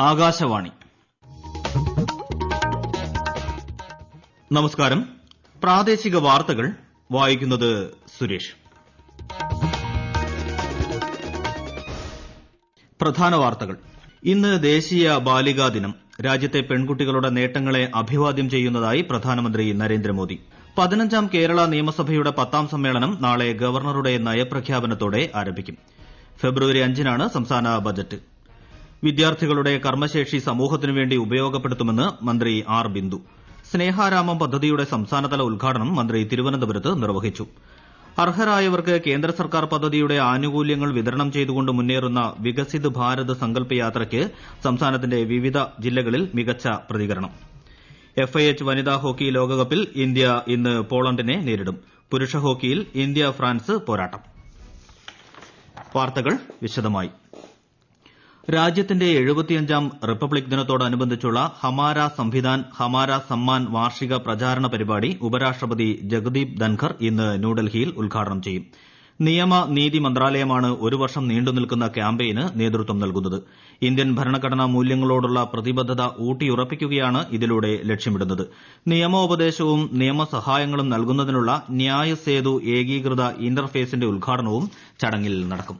ആകാശവാണി. നമസ്കാരം. പ്രാദേശിക വാർത്തകൾ വായിക്കുന്നത് സുരേഷ്. പ്രധാന വാർത്തകൾ. ഇന്ന് ദേശീയ ബാലികാ ദിനം. രാജ്യത്തെ പെൺകുട്ടികളുടെ നേട്ടങ്ങളെ അഭിവാദ്യം ചെയ്യുന്നതായി പ്രധാനമന്ത്രി നരേന്ദ്രമോദി. 15ാം കേരള നിയമസഭയുടെ 10ാം സമ്മേളനം നാളെ ഗവർണറുടെ നയപ്രഖ്യാപനത്തോടെ ആരംഭിക്കും. ഫെബ്രുവരി 5-നാണ് സംസ്ഥാന ബജറ്റ്. വിദ്യാർത്ഥികളുടെ കർമ്മശേഷി സമൂഹത്തിനുവേണ്ടി ഉപയോഗപ്പെടുത്തുമെന്ന് മന്ത്രി ആർ ബിന്ദു. സ്നേഹാരാമം പദ്ധതിയുടെ സംസ്ഥാനതല ഉദ്ഘാടനം മന്ത്രി തിരുവനന്തപുരത്ത് നിർവഹിച്ചു. അർഹരായവർക്ക് കേന്ദ്ര സർക്കാർ പദ്ധതിയുടെ ആനുകൂല്യങ്ങൾ വിതരണം ചെയ്തുകൊണ്ട് മുന്നേറുന്ന വികസിത് ഭാരത് സങ്കല്പ് യാത്രയ്ക്ക് സംസ്ഥാനത്തിന്റെ വിവിധ ജില്ലകളിൽ മികച്ച പ്രതികരണം. FIH വനിതാ ഹോക്കി ലോകകപ്പിൽ ഇന്ത്യ ഇന്ന് പോളണ്ടിനെ നേരിടും. പുരുഷ ഹോക്കിയിൽ ഇന്ത്യ ഫ്രാൻസ് പോരാട്ടം. വാർത്തകൾ വിശദമായി. രാജ്യത്തിന്റെ 75ാം റിപ്പബ്ലിക് ദിനത്തോടനുബന്ധിച്ചുള്ള ഹമാര സംവിധാൻ ഹമാര സമ്മാൻ വാർഷിക പ്രചാരണ പരിപാടി ഉപരാഷ്ട്രപതി ജഗദീപ് ധൻഖർ ഇന്ന് ന്യൂഡൽഹിയിൽ ഉദ്ഘാടനം ചെയ്യും. നിയമ നീതി മന്ത്രാലയമാണ് ഒരു വർഷം നീണ്ടുനിൽക്കുന്ന ക്യാമ്പയിന് നേതൃത്വം നൽകുന്നത്. ഇന്ത്യൻ ഭരണഘടനാ മൂല്യങ്ങളോടുള്ള പ്രതിബദ്ധത ഊട്ടിയുറപ്പിക്കുകയാണ് ഇതിലൂടെ ലക്ഷ്യമിടുന്നത്. നിയമോപദേശവും നിയമസഹായങ്ങളും നൽകുന്നതിനുള്ള ന്യായ് സേതു ഏകീകൃത ഇന്റർഫേസിന്റെ ഉദ്ഘാടനവും ചടങ്ങിൽ നടക്കും.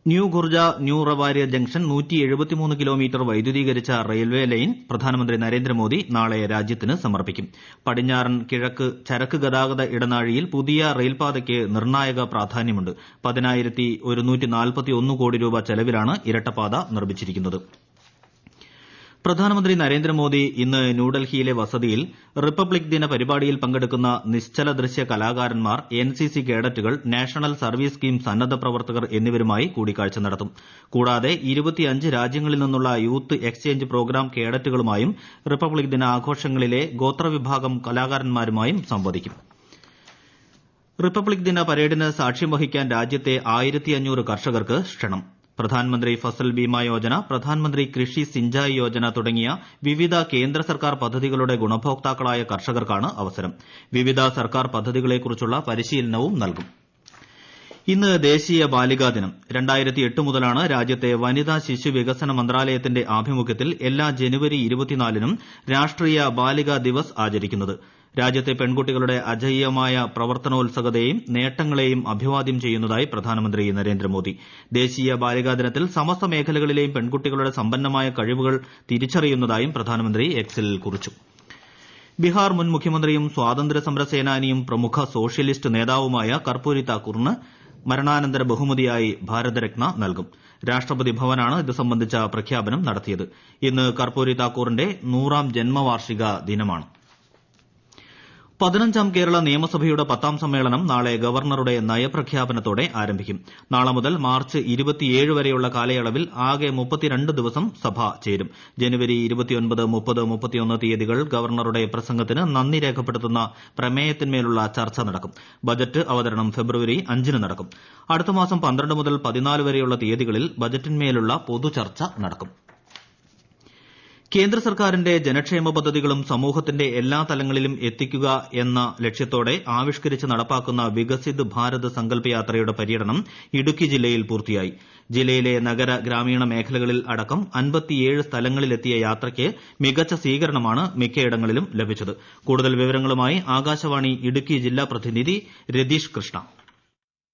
New Khurja New Rewari junction 173 kilometre വൈദ്യുതീകരിച്ച റെയിൽവേ ലൈൻ പ്രധാനമന്ത്രി നരേന്ദ്രമോദി നാളെ രാജ്യത്തിന് സമർപ്പിക്കും. പടിഞ്ഞാറൻ കിഴക്ക് ചരക്ക് ഗതാഗത ഇടനാഴിയിൽ പുതിയ റെയിൽപാതയ്ക്ക് നിർണായക പ്രാധാന്യമുണ്ട്. 10,141 കോടി രൂപ ചെലവിലാണ് ഇരട്ടപ്പാത നിർമ്മിച്ചിരിക്കുന്നത്. പ്രധാനമന്ത്രി നരേന്ദ്രമോദി ഇന്ന് ന്യൂഡൽഹിയിലെ വസതിയിൽ റിപ്പബ്ലിക് ദിന പരിപാടിയിൽ പങ്കെടുക്കുന്ന നിശ്ചല ദൃശ്യ കലാകാരന്മാർ, NCC കേഡറ്റുകൾ, നാഷണൽ സർവീസ് സ്കീം സന്നദ്ധ പ്രവർത്തകർ എന്നിവരുമായി കൂടിക്കാഴ്ച നടത്തും. കൂടാതെ 25 രാജ്യങ്ങളിൽ നിന്നുള്ള യൂത്ത് എക്സ്ചേഞ്ച് പ്രോഗ്രാം കേഡറ്റുകളുമായും റിപ്പബ്ലിക് ദിന ആഘോഷങ്ങളിലെ ഗോത്രവിഭാഗം കലാകാരന്മാരുമായും സംവദിക്കും. റിപ്പബ്ലിക് ദിന പരേഡിന് സാക്ഷ്യം വഹിക്കാൻ രാജ്യത്തെ 1500 കർഷകർക്ക് ക്ഷണം. പ്രധാൻമന്ത്രി ഫസൽ ബീമ യോജന, പ്രധാൻമന്ത്രി കൃഷി സിഞ്ചായി യോജന തുടങ്ങിയ വിവിധ കേന്ദ്ര സർക്കാർ പദ്ധതികളുടെ ഗുണഭോക്താക്കളായ കർഷകർക്കാണ് അവസരം. വിവിധ സർക്കാർ പദ്ധതികളെക്കുറിച്ചുള്ള പരിശീലനവും നൽകും. ഇന്ന് ദേശീയ ബാലികാ ദിനം. 2008 മുതലാണ് രാജ്യത്തെ വനിതാ ശിശു വികസന മന്ത്രാലയത്തിന്റെ ആഭിമുഖ്യത്തിൽ എല്ലാ ജനുവരി 24-നും രാഷ്ട്രീയ ബാലികാ ദിവസ് ആചരിക്കുന്നത്. രാജ്യത്തെ പെൺകുട്ടികളുടെ അജയ്യമായ പ്രവർത്തനോത്സുകതയെയും നേട്ടങ്ങളെയും അഭിവാദ്യം ചെയ്യുന്നതായി പ്രധാനമന്ത്രി നരേന്ദ്രമോദി. ദേശീയ ബാലികാ ദിനത്തിൽ സമസ്ത മേഖലകളിലെയും പെൺകുട്ടികളുടെ സമ്പന്നമായ കഴിവുകൾ തിരിച്ചറിയുന്നതായും പ്രധാനമന്ത്രി എക്സിൽ കുറിച്ചു. ബീഹാർ മുൻ മുഖ്യമന്ത്രിയും സ്വാതന്ത്ര്യസമര സേനാനിയും പ്രമുഖ സോഷ്യലിസ്റ്റ് നേതാവുമായ കർപ്പൂരി താക്കൂറിന് മരണാനന്തര ബഹുമതിയായി ഭാരതരത്ന നൽകും. രാഷ്ട്രപതി ഭവനാണ് ഇത് സംബന്ധിച്ച പ്രഖ്യാപനം നടത്തിയത്. ഇന്ന് കർപ്പൂരി താക്കൂറിന്റെ 100ാം ജന്മവാർഷിക ദിനമാണ്. 15ാം കേരള നിയമസഭയുടെ 10ാം സമ്മേളനം നാളെ ഗവർണറുടെ നയപ്രഖ്യാപനത്തോടെ ആരംഭിക്കും. നാളെ മുതൽ മാർച്ച് 27 വരെയുള്ള കാലയളവിൽ ആകെ 32 ദിവസം സഭ ചേരും. ജനുവരി 29, 30, 31 തീയതികൾ ഗവർണറുടെ പ്രസംഗത്തിന് നന്ദി രേഖപ്പെടുത്തുന്ന പ്രമേയത്തിന്മേലുള്ള ചർച്ച നടക്കും. ബജറ്റ് അവതരണം ഫെബ്രുവരി 5-ന് നടക്കും. അടുത്ത മാസം 12 മുതൽ 14 വരെയുള്ള തീയതികളിൽ ബജറ്റിന്മേലുള്ള പൊതുചർച്ച നടക്കും. കേന്ദ്ര സർക്കാരിന്റെ ജനക്ഷേമ പദ്ധതികളും സമൂഹത്തിന്റെ എല്ലാ തലങ്ങളിലും എത്തിക്കുക എന്ന ലക്ഷ്യത്തോടെ ആവിഷ്കരിച്ച് നടപ്പാക്കുന്ന വികസിത് ഭാരത് സങ്കല്പ് യാത്രയുടെ പര്യടനം ഇടുക്കി ജില്ലയിൽ പൂർത്തിയായി. ജില്ലയിലെ നഗര ഗ്രാമീണ മേഖലകളിൽ അടക്കം 57 സ്ഥലങ്ങളിലെത്തിയ യാത്രയ്ക്ക് മികച്ച സ്വീകരണമാണ് മിക്കയിടങ്ങളിലും ലഭിച്ചത്. കൂടുതൽ വിവരങ്ങളുമായി ആകാശവാണി ഇടുക്കി ജില്ലാ പ്രതിനിധി രതീഷ് കൃഷ്ണ.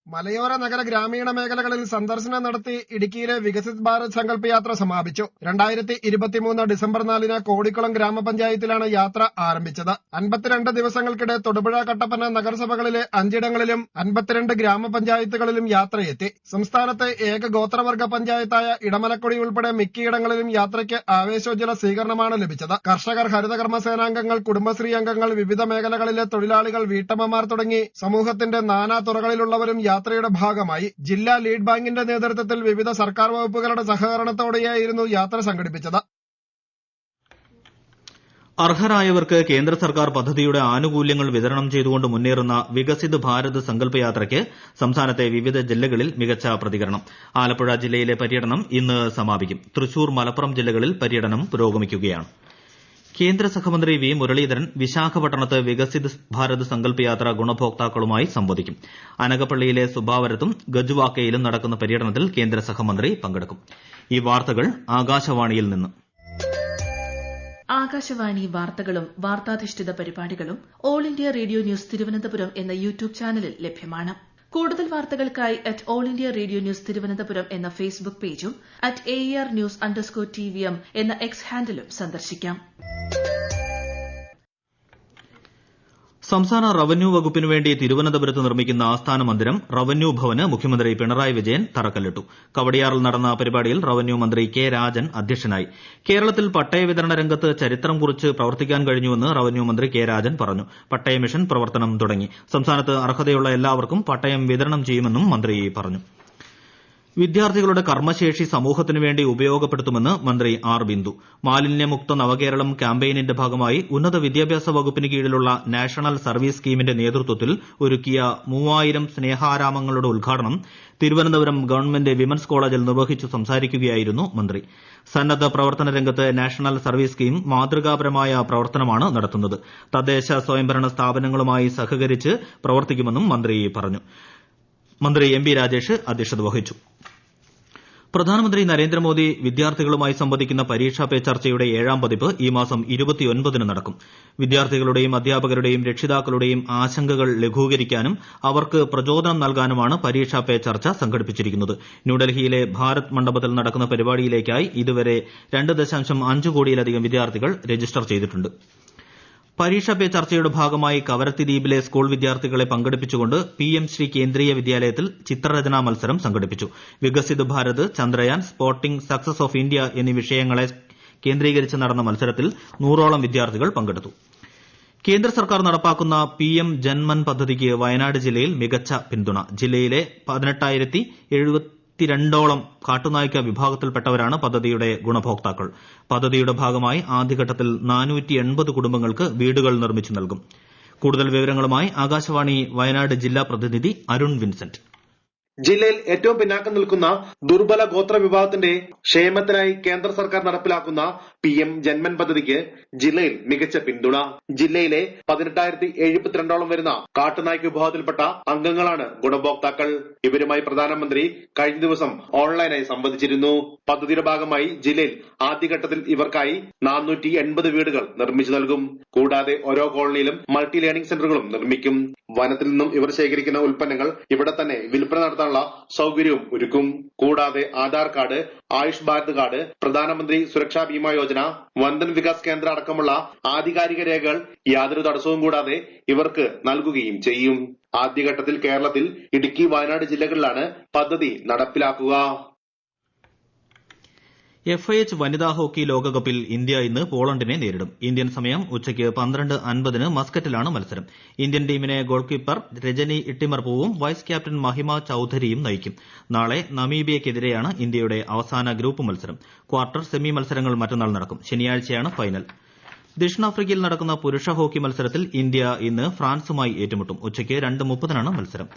മലയോര നഗര ഗ്രാമീണ മേഖലകളിൽ സന്ദർശനം നടത്തി ഇടുക്കിയിലെ വികസിത് ഭാരത് സങ്കല്പ് യാത്ര സമാപിച്ചു. 2023 ഡിസംബർ 4-ന് കോടിക്കുളം ഗ്രാമപഞ്ചായത്തിലാണ് യാത്ര ആരംഭിച്ചത്. 52 ദിവസങ്ങൾക്കിടെ തൊടുപുഴ, കട്ടപ്പന നഗരസഭകളിലെ 5 ഇടങ്ങളിലും 52 ഗ്രാമപഞ്ചായത്തുകളിലും യാത്രയെത്തി. സംസ്ഥാനത്തെ ഏക ഗോത്രവർഗ പഞ്ചായത്തായ ഇടമലക്കുടി ഉൾപ്പെടെ മിക്കയിടങ്ങളിലും യാത്രയ്ക്ക് ആവേശോജ്വല സ്വീകരണമാണ് ലഭിച്ചത്. കർഷകർ, ഹരിതകർമ്മ സേനാംഗങ്ങൾ, കുടുംബശ്രീ അംഗങ്ങൾ, വിവിധ മേഖലകളിലെ തൊഴിലാളികൾ, വീട്ടമ്മമാർ തുടങ്ങി സമൂഹത്തിന്റെ നാനാ തുറകളിലുള്ളവരും യാത്രയുടെ ഭാഗമായി. ജില്ലാ ലീഡ് ബാങ്കിന്റെ നേതൃത്വത്തിൽ വിവിധ സർക്കാർ വകുപ്പുകളുടെ സഹകരണത്തോടെയായിരുന്നു യാത്ര സംഘടിപ്പിച്ചത്. അർഹരായവർക്ക് കേന്ദ്ര സർക്കാർ പദ്ധതിയുടെ ആനുകൂല്യങ്ങൾ വിതരണം ചെയ്തുകൊണ്ട് മുന്നേറുന്ന വികസിത് ഭാരത് സങ്കല്പ് യാത്രയ്ക്ക് സംസ്ഥാനത്തെ വിവിധ ജില്ലകളിൽ മികച്ച പ്രതികരണം. ആലപ്പുഴ ജില്ലയിലെ പര്യടനം ഇന്ന് സമാപിക്കും. തൃശൂർ, മലപ്പുറം ജില്ലകളിൽ പര്യടനം പുരോഗമിക്കുകയാണ്. കേന്ദ്ര സഹമന്ത്രി വി മുരളീധരൻ വിശാഖപട്ടണത്ത് വികസിത് ഭാരത് സങ്കല്പ് യാത്ര ഗുണഭോക്താക്കളുമായി സംവദിക്കും. അനകപ്പള്ളിയിലെ സുബാവരത്തും ഗജുവാക്കയിലും നടക്കുന്ന പര്യടനത്തിൽ കേന്ദ്ര സഹമന്ത്രി പങ്കെടുക്കും. ഈ വാർത്തകൾ ആകാശവാണിയിൽ നിന്ന്. ആകാശവാണി വാർത്തകളും വാർത്താധിഷ്ഠിത പരിപാടികളും all India radio news Thiruvananthapuram എന്ന യൂട്യൂബ് ചാനലിൽ ലഭ്യമാണ്. കൂടുതൽ വാർത്തകൾക്കായി all India radio news Thiruvananthapuram എന്ന ഫേസ്ബുക്ക് പേജും @ARnews_TVM എന്ന എക്സ് ഹാൻഡിലും സന്ദർശിക്കാം. സംസ്ഥാന റവന്യൂ വകുപ്പിനു വേണ്ടി തിരുവനന്തപുരത്ത് നിർമ്മിക്കുന്ന ആസ്ഥാന മന്ദിരം റവന്യൂ ഭവന് മുഖ്യമന്ത്രി പിണറായി വിജയൻ തറക്കല്ലിട്ടു. കവടിയാറിൽ നടന്ന പരിപാടിയിൽ റവന്യൂ മന്ത്രി കെ രാജൻ അധ്യക്ഷനായി. കേരളത്തിൽ പട്ടയ വിതരണ രംഗത്ത് ചരിത്രം കുറിച്ച് പ്രവർത്തിക്കാൻ കഴിഞ്ഞുവെന്ന് റവന്യൂ മന്ത്രി കെ രാജൻ പറഞ്ഞു. പട്ടയ മിഷൻ പ്രവർത്തനം തുടങ്ങി. സംസ്ഥാനത്ത് അർഹതയുള്ള എല്ലാവർക്കും പട്ടയം വിതരണം ചെയ്യുമെന്നും മന്ത്രി പറഞ്ഞു. വിദ്യാർത്ഥികളുടെ കർമ്മശേഷി സമൂഹത്തിനു വേണ്ടി ഉപയോഗപ്പെടുത്തുമെന്ന് മന്ത്രി ആർ ബിന്ദു. മാലിന്യമുക്ത നവകേരളം ക്യാമ്പയിനിന്റെ ഭാഗമായി ഉന്നത വിദ്യാഭ്യാസ വകുപ്പിന് കീഴിലുള്ള നാഷണൽ സർവീസ് സ്കീമിന്റെ നേതൃത്വത്തിൽ ഒരുക്കിയ 3000 സ്നേഹാരാമങ്ങളുടെ ഉദ്ഘാടനം തിരുവനന്തപുരം ഗവൺമെന്റ് വിമൻസ് കോളേജിൽ നിർവഹിച്ചു സംസാരിക്കുകയായിരുന്നു മന്ത്രി. സന്നദ്ധ പ്രവർത്തന രംഗത്ത് നാഷണൽ സർവീസ് സ്കീം മാതൃകാപരമായ പ്രവർത്തനമാണ് നടത്തുന്നത്. തദ്ദേശ സ്വയംഭരണ സ്ഥാപനങ്ങളുമായി സഹകരിച്ച് പ്രവർത്തിക്കുമെന്നും മന്ത്രി പറഞ്ഞു. മന്ത്രി എം പി രാജേഷ് അധ്യക്ഷത വഹിച്ചു. പ്രധാനമന്ത്രി നരേന്ദ്രമോദി വിദ്യാർത്ഥികളുമായി സംവദിക്കുന്ന പരീക്ഷാ പേ ചർച്ചയുടെ 7ാം പതിപ്പ് ഈ മാസം 29-ന് നടക്കും. വിദ്യാർത്ഥികളുടെയും അധ്യാപകരുടെയും രക്ഷിതാക്കളുടെയും ആശങ്കകൾ ലഘൂകരിക്കാനും അവർക്ക് പ്രചോദനം നൽകാനുമാണ് പരീക്ഷാ പേ ചർച്ച സംഘടിപ്പിച്ചിരിക്കുന്നത്. ന്യൂഡൽഹിയിലെ ഭാരത് മണ്ഡപത്തിൽ നടക്കുന്ന പരിപാടിയിലേക്കായി ഇതുവരെ 2.5 കോടിയിലധികം വിദ്യാർത്ഥികൾ രജിസ്റ്റർ ചെയ്തിട്ടുണ്ട്. പരീക്ഷാ പേ ചർച്ചയുടെ ഭാഗമായി കവരത്തി ദ്വീപിലെ സ്കൂൾ വിദ്യാർത്ഥികളെ പങ്കെടുപ്പിച്ചുകൊണ്ട് PM ശ്രീ കേന്ദ്രീയ വിദ്യാലയത്തിൽ ചിത്രരചനാ മത്സരം സംഘടിപ്പിച്ചു. Viksit Bharat, Chandrayaan, sporting success of India എന്നീ വിഷയങ്ങളെ കേന്ദ്രീകരിച്ച് നടന്ന മത്സരത്തിൽ 100ഓളം വിദ്യാർത്ഥികൾ പങ്കെടുത്തു. കേന്ദ്ര സർക്കാർ നടപ്പാക്കുന്ന PM ജൻമൻ പദ്ധതിക്ക് വയനാട് ജില്ലയിൽ മികച്ച പിന്തുണ. ജില്ലയിലെ 18,072ഓളം കാട്ടുനായ്ക്ക വിഭാഗത്തിൽപ്പെട്ടവരാണ് പദ്ധതിയുടെ ഗുണഭോക്താക്കൾ. പദ്ധതിയുടെ ഭാഗമായി ആദ്യഘട്ടത്തിൽ 480 കുടുംബങ്ങൾക്ക് വീടുകൾ നിർമ്മിച്ചു നൽകും. കൂടുതൽ വിവരങ്ങളുമായി ആകാശവാണി വയനാട് ജില്ലാ പ്രതിനിധി അരുൺ വിൻസെന്റ്. ജില്ലയിൽ ഏറ്റവും പിന്നാക്കം നിൽക്കുന്ന ദുർബല ഗോത്ര വിഭാഗത്തിന്റെ ക്ഷേമത്തിനായി കേന്ദ്ര സർക്കാർ നടപ്പിലാക്കുന്ന PM ജൻമൻ പദ്ധതിക്ക് ജില്ലയിൽ മികച്ച പിന്തുണ. ജില്ലയിലെ 18,072ഓളം വരുന്ന കാട്ടുനായ്ക്ക് വിഭാഗത്തിൽപ്പെട്ട അംഗങ്ങളാണ് ഗുണഭോക്താക്കൾ. ഇവരുമായി പ്രധാനമന്ത്രി കഴിഞ്ഞ ദിവസം ഓൺലൈനായി സംവദിച്ചിരുന്നു. പദ്ധതിയുടെ ഭാഗമായി ജില്ലയിൽ ആദ്യഘട്ടത്തിൽ ഇവർക്കായി 480 വീടുകൾ നിർമ്മിച്ചു നൽകും. കൂടാതെ ഓരോ കോളനിയിലും മൾട്ടി ലേണിംഗ് സെന്ററുകളും നിർമ്മിക്കും. വനത്തിൽ നിന്നും ഇവർ ശേഖരിക്കുന്ന ഉൽപ്പന്നങ്ങൾ ഇവിടെ തന്നെ വിൽപ്പന നടത്താനുള്ള സൗകര്യവും ഒരുക്കും. കൂടാതെ ആധാർ കാർഡ്, ആയുഷ് ഭാരത് കാർഡ്, പ്രധാനമന്ത്രി സുരക്ഷാ ബീമാ യോജന, വന്ദൻ വികാസ് കേന്ദ്ര അടക്കമുള്ള ആധികാരിക രേഖകൾ യാതൊരു തടസ്സവും കൂടാതെ ഇവർക്ക് നൽകുകയും ചെയ്യും. ആദ്യഘട്ടത്തിൽ കേരളത്തിൽ ഇടുക്കി, വയനാട് ജില്ലകളിലാണ് പദ്ധതി നടപ്പിലാക്കുക. FIH വനിതാ ഹോക്കി ലോകകപ്പിൽ ഇന്ത്യ ഇന്ന് പോളണ്ടിനെ നേരിടും. ഇന്ത്യൻ സമയം ഉച്ചയ്ക്ക് 12:50 മസ്കറ്റിലാണ് മത്സരം. ഇന്ത്യൻ ടീമിനെ ഗോൾ കീപ്പർ രജനി ഇട്ടിമർപൂവും വൈസ് ക്യാപ്റ്റൻ മഹിമ ചൌധരിയും നയിക്കും. നാളെ നമീബിയയ്ക്കെതിരെയാണ് ഇന്ത്യയുടെ അവസാന ഗ്രൂപ്പ് മത്സരം. ക്വാർട്ടർ, സെമി മത്സരങ്ങൾ മറ്റന്നാൾ നടക്കും. ശനിയാഴ്ചയാണ് ഫൈനൽ. ദക്ഷിണാഫ്രിക്കയിൽ നടക്കുന്ന പുരുഷ ഹോക്കി മത്സരത്തിൽ ഇന്ത്യ ഇന്ന് ഫ്രാൻസുമായി ഏറ്റുമുട്ടും. ഉച്ചയ്ക്ക് 2:30-നാണ് മത്സരം.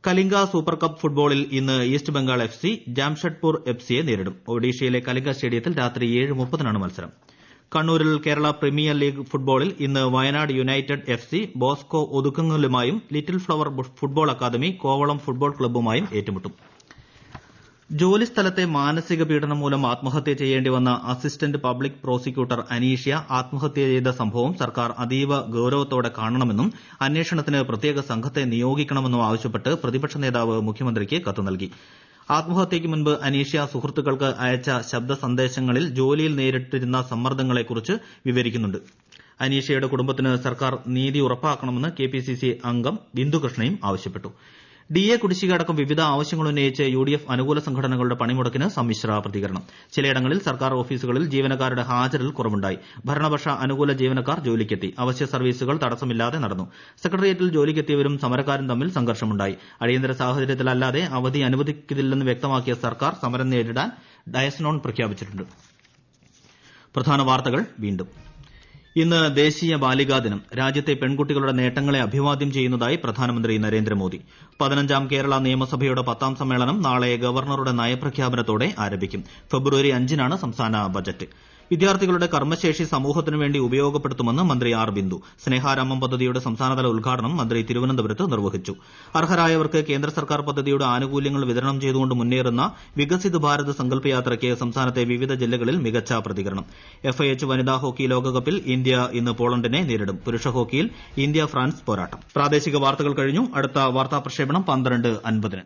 കലിംഗ സൂപ്പർ കപ്പ് ഫുട്ബോളിൽ ഇന്ന് ഈസ്റ്റ് ബംഗാൾ FC ജാംഷഡ്പൂർ FCയെ നേരിടും. ഒഡീഷയിലെ കലിംഗ സ്റ്റേഡിയത്തിൽ രാത്രി 7:30-നാണ് മത്സരം. കണ്ണൂരിൽ കേരള പ്രീമിയർ ലീഗ് ഫുട്ബോളിൽ ഇന്ന് വയനാട് യുണൈറ്റഡ് FC ബോസ്കോ ഒതുക്കുങ്ങലുമായും Little Flower Football Academy Kovalam football ക്ലബ്ബുമായും ഏറ്റുമുട്ടും. ജോലിസ്ഥലത്തെ മാനസിക പീഡനം മൂലം ആത്മഹത്യ ചെയ്യേണ്ടി വന്ന അസിസ്റ്റന്റ് പബ്ലിക് പ്രോസിക്യൂട്ടർ അനീഷ്യ ആത്മഹത്യ ചെയ്ത സംഭവം സർക്കാർ അതീവ ഗൌരവത്തോടെ കാണണമെന്നും അന്വേഷണത്തിന് പ്രത്യേക സംഘത്തെ നിയോഗിക്കണമെന്നും ആവശ്യപ്പെട്ട് പ്രതിപക്ഷ നേതാവ് മുഖ്യമന്ത്രിക്ക് കത്ത് നൽകി. ആത്മഹത്യയ്ക്ക് മുൻപ് അനീഷ്യ സുഹൃത്തുക്കൾക്ക് അയച്ച ശബ്ദ സന്ദേശങ്ങളിൽ ജോലിയിൽ നേരിട്ടിരുന്ന സമ്മർദ്ദങ്ങളെക്കുറിച്ച് വിവരിക്കുന്നുണ്ട്. അനീഷ്യയുടെ കുടുംബത്തിന് സർക്കാർ നീതി ഉറപ്പാക്കണമെന്ന് KPCC അംഗം ബിന്ദുകൃഷ്ണയും ആവശ്യപ്പെട്ടു. DA കുടിശ്ശിക അടക്കം വിവിധ ആവശ്യങ്ങൾ ഉന്നയിച്ച് UDF അനുകൂല സംഘടനകളുടെ പണിമുടക്കിന് സമ്മിശ്ര പ്രതികരണം. ചിലയിടങ്ങളിൽ സർക്കാർ ഓഫീസുകളിൽ ജീവനക്കാരുടെ ഹാജരിൽ കുറവുണ്ടായി. ഭരണപക്ഷ അനുകൂല ജീവനക്കാർ ജോലിക്കെത്തി. അവശ്യ സർവീസുകൾ തടസ്സമില്ലാതെ നടന്നു. സെക്രട്ടേറിയറ്റിൽ ജോലിക്കെത്തിയവരും സമരക്കാരും തമ്മിൽ സംഘർഷമുണ്ടായി. അടിയന്തര സാഹചര്യത്തിലല്ലാതെ അവധി അനുവദിക്കില്ലെന്ന് വ്യക്തമാക്കിയ സർക്കാർ സമരം നേരിടാൻ ഡയസ്നോൺ പ്രഖ്യാപിച്ചിട്ടുണ്ട്. പ്രധാന വാർത്തകൾ വീണ്ടും. ഇന്ന് ദേശീയ ബാലികാ ദിനം. രാജ്യത്തെ പെൺകുട്ടികളുടെ നേട്ടങ്ങളെ അഭിവാദ്യം ചെയ്യുന്നതായി പ്രധാനമന്ത്രി നരേന്ദ്രമോദി. 15ാം കേരള നിയമസഭയുടെ 10ാം സമ്മേളനം നാളെ ഗവർണറുടെ നയപ്രഖ്യാപനത്തോടെ ആരംഭിക്കും. ഫെബ്രുവരി 5-നാണ് സംസ്ഥാന ബജറ്റ്. വിദ്യാർത്ഥികളുടെ കർമ്മശേഷി സമൂഹത്തിനു വേണ്ടി ഉപയോഗപ്പെടുത്തുമെന്ന് മന്ത്രി ആർ ബിന്ദു. സ്നേഹാരാമം പദ്ധതിയുടെ സംസ്ഥാനതല ഉദ്ഘാടനം മന്ത്രി തിരുവനന്തപുരത്ത് നിർവഹിച്ചു. അർഹരായവർക്ക് കേന്ദ്ര സർക്കാർ പദ്ധതിയുടെ ആനുകൂല്യങ്ങൾ വിതരണം ചെയ്തുകൊണ്ട് മുന്നേറുന്ന വികസിത് ഭാരത് സങ്കല്പ് യാത്രയ്ക്ക് സംസ്ഥാനത്തെ വിവിധ ജില്ലകളിൽ മികച്ച പ്രതികരണം. FIH വനിതാ ഹോക്കി ലോകകപ്പിൽ ഇന്ത്യ ഇന്ന് പോളണ്ടിനെ നേരിടും. പുരുഷ ഹോക്കിയിൽ ഇന്ത്യ ഫ്രാൻസ് പോരാട്ടം. പ്രാദേശിക വാർത്തകൾ കഴിഞ്ഞു. അടുത്ത വാർത്താ പ്രക്ഷേപണം 12:50.